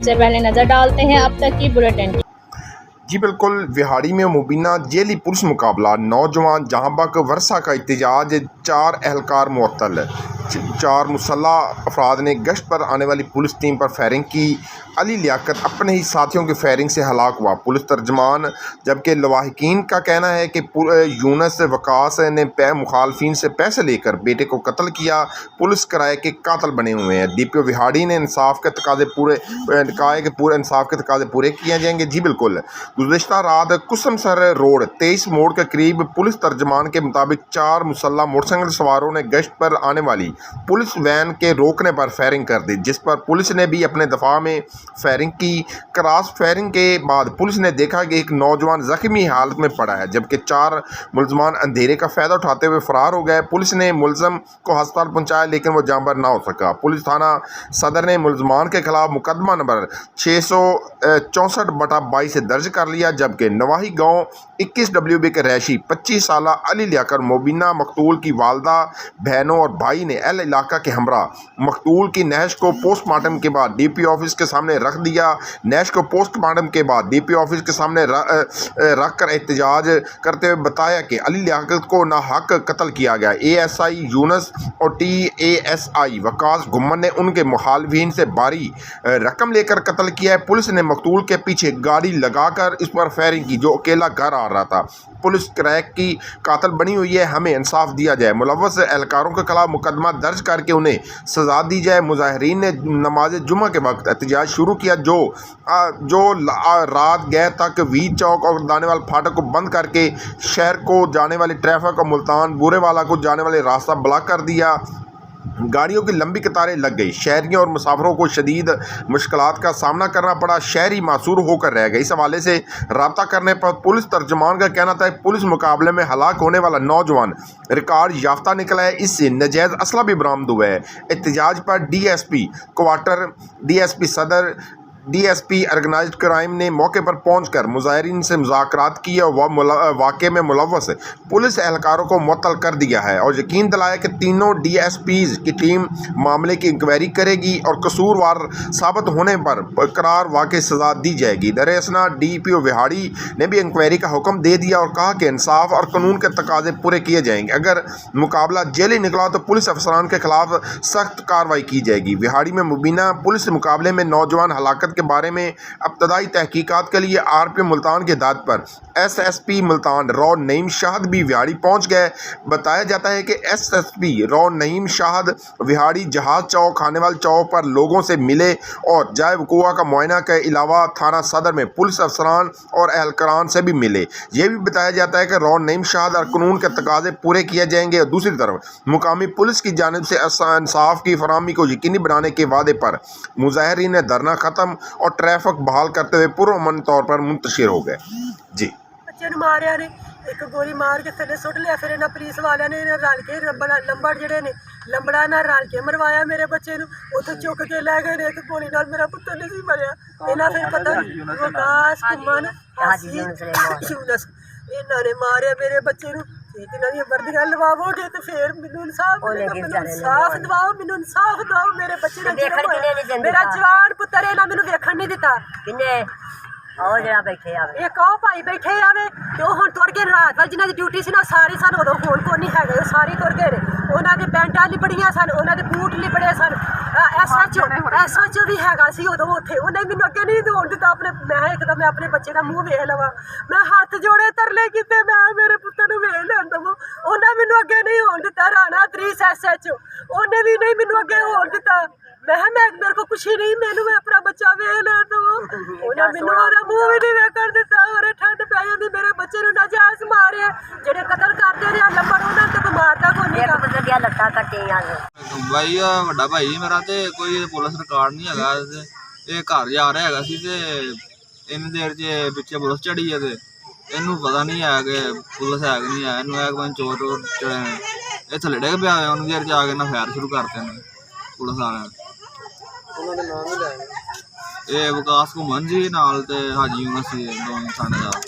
से पहले नजर डालते हैं अब तक की बुलेटिन। जी बिल्कुल, विहाड़ी में मुबीना जेली पुलिस मुकाबला, नौजवान जहां बक वर्षा का एहतजाज, 4 एहलकार मुअत्तल। 4 मुसल्लह अफराद ने गश्त पर आने वाली पुलिस टीम पर फायरिंग की। अली लियाकत अपने ही साथियों की फायरिंग से हलाक हुआ, पुलिस तर्जमान। जबकि लवाहिकीन का कहना है कि यूनस वकास ने मुखालफिन से पैसे लेकर बेटे को कत्ल किया, पुलिस किराए के कातिल बने हुए हैं। DPO विहाड़ी ने इंसाफ के तकाजे पूरे कहा है कि पूरे इंसाफ के तकाजे पूरे किए जाएंगे। जी बिल्कुल, गुज़िश्ता रात कुसमसर रोड 23 मोड़ के करीब पुलिस तर्जमान के मुताबिक 4 मुसल्लह मोटरसाइकिल सवारों ने गश्त पर आने वाली पुलिस वैन के रोकने पर फायरिंग कर दी, जिस पर पुलिस ने भी अपने दफा में फायरिंग की। क्रॉस फायरिंग के बाद पुलिस ने देखा कि एक नौजवान जख्मी हालत में पड़ा है, जबकि 4 मुलजमान अंधेरे का फ़ायदा उठाते हुए फरार हो गए। पुलिस ने मुलजम को अस्पताल पहुंचाया, लेकिन वो जांबर ना हो सका। पुलिस थाना सदर ने मुलजमान के खिलाफ मुकदमा नंबर 664/22 दर्ज कर लिया, जबकि नवाही गांव 21 WB के रैशी 25 साल अली लियाकत मुबीना मकतूल की वालदा, बहनों और भाई ने अहल इलाका के हमरा मकतूल की नहश को पोस्टमार्टम के बाद DPO ऑफिस के सामने रख दिया। नहश को पोस्टमार्टम के बाद DPO ऑफिस के सामने रख कर एहतजाज करते हुए बताया कि अली लियाकत को नाहक कत्ल किया गया। ASI यूनस और TASI वकास घुम्मन ने उनके मुखालफिन से भारी रकम लेकर कत्ल किया है। पुलिस ने मकतूल के पीछे गाड़ी लगाकर इस पर फायरिंग की, जो अकेला घर आ रहा था। पुलिस क्रैक की कातिल बनी हुई है, हमें इंसाफ दिया जाए। मुलव्वस एहलकारों के खिलाफ मुकदमा दर्ज करके उन्हें सजा दी जाए। मुजाहिरीन ने नमाज जुमा के वक्त एहतजाज शुरू किया, जो रात गए तक वीर चौक और दानेवाल फाटक को बंद करके शहर को जाने वाली ट्रैफिक और मुल्तान बूरेवाला को जाने वाले रास्ता ब्लॉक कर दिया। गाड़ियों की लंबी कतारें लग गई, शहरियों और मुसाफिरों को शदीद मुश्किलात का सामना करना पड़ा, शहरी मासूर होकर रह गए। इस हवाले से रब्ता करने पर पुलिस तर्जमान का कहना था कि पुलिस मुकाबले में हलाक होने वाला नौजवान रिकॉर्ड याफ्ता निकला है, इससे नजायज़ असला भी बरामद हुआ है। एहतजाज पर DSP क्वार्टर, DSP सदर, DSP ऑर्गेनाइज्ड क्राइम ने मौके पर पहुंचकर मुजाहिरीन से मुज़ाकरात किए और वाक़े में मुलव्वस पुलिस एहलकारों को मुअत्तल कर दिया है और यकीन दिलाया कि तीनों DSPs की टीम मामले की इंक्वायरी करेगी और कसूरवार साबित होने पर करार वाक़ई सज़ा दी जाएगी। दरअसल DPO विहाड़ी ने भी इंक्वायरी का हुक्म दे दिया और कहा कि इंसाफ और कानून के तकाजे पूरे किए जाएंगे। अगर मुकाबला जेली निकला तो पुलिस अफसरान के खिलाफ सख्त कार्रवाई की जाएगी। विहाड़ी में मुबीना पुलिस मुकाबले में नौजवान हलाकत के बारे में इब्तदाई तहकीकात के लिए RPO मुल्तान की हिदायत पर SSP मुल्तान रौ नईम शाहद भी विहाड़ी पहुंच गए। बताया जाता है कि SSP रौ नईम शाहद विहाड़ी जहाज चौक, खानेवाल चौक पर लोगों से मिले और जाए वकूआ का मुआयना के अलावा थाना सदर में पुलिस अफसरान और एहलकारान से भी मिले। यह भी बताया जाता है कि रौ नईम शाहद और कानून के तकाजे पूरे किए जाएंगे और दूसरी तरफ मुकामी पुलिस की जानिब से इंसाफ की फराहमी को यकीनी बनाने के वादे पर मुजाहिरीन ने धरना ख़त्म और ट्रैफिक बहाल करते हुए पुरअमन तौर पर मुंतशिर हो गए। जी बच्चे मारिया ने एक गोली मार के थले सुट लिया, फिर इन्होंने पुलिस वाले ने रल के लंबड़ जड़े ने लंबड़ा ना रल के मरवाया मेरे बच्चे उतो चुक के लै गए। एक गोली नाल मेरा पुत्र नहीं सी मरिया। इन्हें फिर पता वकास घुम्मन यूनस इन्होंने मारिया मेरे बच्चे वर्दियां लवावोगे तो फिर मैनू इंसाफ दवाओ, मैनू इंसाफ दवाओ। मेरे बच्चे मेरा जवान पुत्र है ना, मैनू वेखण नहीं दिता। एक भाई बैठे आवे तो हुण तुर गए रात वाल जिन्हों की ड्यूटी सी ना सारी सन उदों हुण कोई नहीं है, सारे तुर गए। उन्होंने पैंटा लिबड़ियां सन, उन्होंने बूट लिबड़े सन। SHO भी हैगा सी उदों उत्थे, उन्हें मैनू अगे नहीं होण दिता। अपने मैं एक मैं अपने बच्चे का मुँह वेख लवां, मैं हाथ जोड़े तरले कीते, मैं मेरे पुत्र नूं वेख लैण दवो। उन्हें मैनू अगे नहीं होण दिता। राणा 3 SHO उन्हें भी नहीं मैनू अगे होण दिता। मैं मेरे को कुछ ही नहीं, मैनू मैं अपना बच्चा वेख लैण दवो। उन्हें मैनू ओहदा मुँह भी नहीं वेखण दिता। और ठंड पै जांदी, मेरे बच्चे नूं नाजायज़ मारे जेडे कतल करदे ने लंबड़ उन्हां ते मारदा कोई नहीं। लत्तां कट्टियां भाई वड्डा भाई मेरा ते कोई पुलिस रिकॉर्ड नहीं हैगा। ये घर जा रहा हैगा सी ते इन्नी देर च पिछे पुलिस चढ़ी है ते इनू पता नहीं है कि पुलिस है कि नहीं है। इनू है कोई चोर चढ़े ने, ये थल्ले डिग पिया होया, उन्नी देर च आके इन्हें फायर शुरू करते हैं पुलिस वाले। ये वकास घुम्मन जी नाल ते हाजी यूनस जी, दो थानेदार।